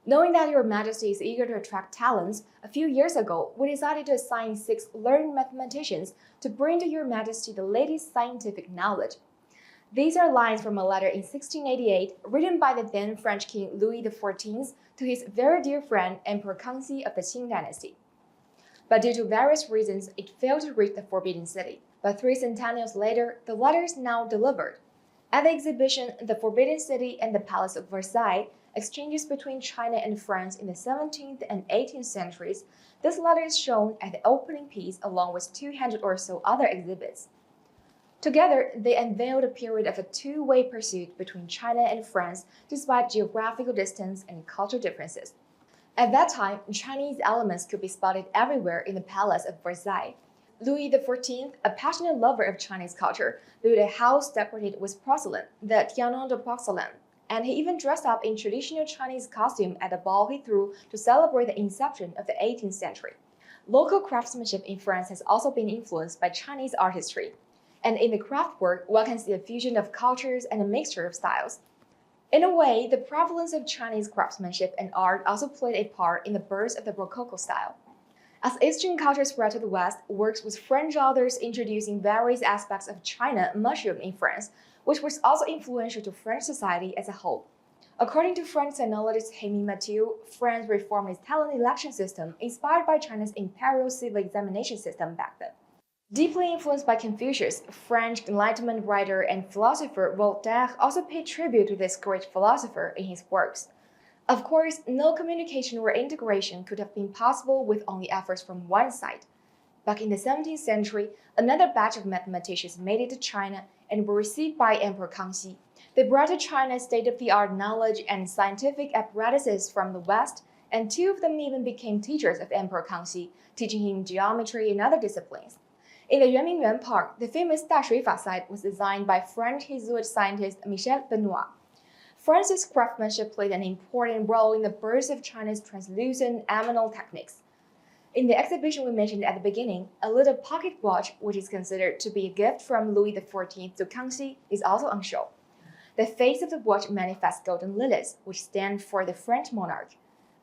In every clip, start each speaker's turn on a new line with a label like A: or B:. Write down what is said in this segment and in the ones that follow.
A: Knowing that Your Majesty is eager to attract talents, a few years ago, we decided to assign 6 learned mathematicians to bring to Your Majesty the latest scientific knowledge. These are lines from a letter in 1688 written by the then French King Louis XIV to his very dear friend Emperor Kangxi of the Qing dynasty. But due to various reasons, it failed to reach the Forbidden City. But 3 centennials later, the letter is now delivered. At the exhibition, The Forbidden City and the Palace of Versailles, exchanges between China and France in the 17th and 18th centuries, this letter is shown at the opening piece along with 200 or so other exhibits. Together, they unveiled a period of a two-way pursuit between China and France despite geographical distance and cultural differences. At that time, Chinese elements could be spotted everywhere in the Palace of Versailles. Louis XIV, a passionate lover of Chinese culture, built a house decorated with porcelain, the Tianan de Porcelain, and he even dressed up in traditional Chinese costume at the ball he threw to celebrate the inception of the 18th century. Local craftsmanship in France has also been influenced by Chinese artistry, and in the craft work, one can see a fusion of cultures and a mixture of styles. In a way, the prevalence of Chinese craftsmanship and art also played a part in the birth of the Rococo style. As Eastern culture spread to the West, works with French authors introducing various aspects of China mushroomed in France, which was also influential to French society as a whole. According to French sinologist Rémy Mathieu, France reformed its talent election system inspired by China's imperial civil examination system back then. Deeply influenced by Confucius, French Enlightenment writer and philosopher Voltaire also paid tribute to this great philosopher in his works. Of course, no communication or integration could have been possible with only efforts from one side. Back in the 17th century, another batch of mathematicians made it to China and were received by Emperor Kangxi. They brought to China state-of-the-art knowledge and scientific apparatuses from the West, and 2 of them even became teachers of Emperor Kangxi, teaching him geometry and other disciplines. In the Yuanmingyuan Park, the famous Dashuifa site was designed by French Jesuit scientist Michel Benoit. France's craftsmanship played an important role in the birth of China's translucent eminal techniques. In the exhibition we mentioned at the beginning, a little pocket watch, which is considered to be a gift from Louis XIV to Kangxi, is also on show. The face of the watch manifests golden lilies, which stand for the French monarch.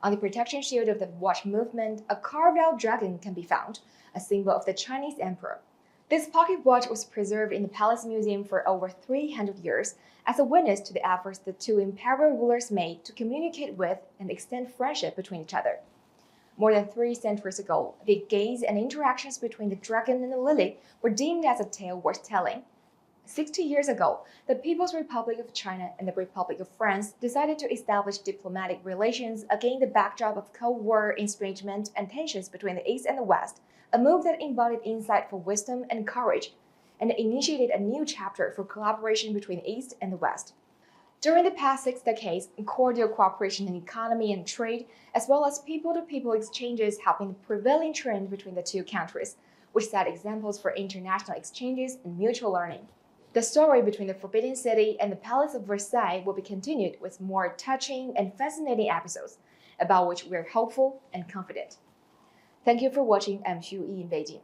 A: On the protection shield of the watch movement, a carved-out dragon can be found, a symbol of the Chinese emperor. This pocket watch was preserved in the Palace Museum for over 300 years as a witness to the efforts the 2 imperial rulers made to communicate with and extend friendship between each other. More than 3 centuries ago, the gaze and interactions between the dragon and the lily were deemed as a tale worth telling. 60 years ago, the People's Republic of China and the Republic of France decided to establish diplomatic relations against the backdrop of Cold War estrangement and tensions between the East and the West, a move that embodied insight for wisdom and courage, and initiated a new chapter for collaboration between the East and the West. During the past 6 decades, cordial cooperation in economy and trade, as well as people-to-people exchanges, have been the prevailing trend between the 2 countries, which set examples for international exchanges and mutual learning. The story between the Forbidden City and the Palace of Versailles will be continued with more touching and fascinating episodes, about which we are hopeful and confident. Thank you for watching. I'm Xu Yi in Beijing.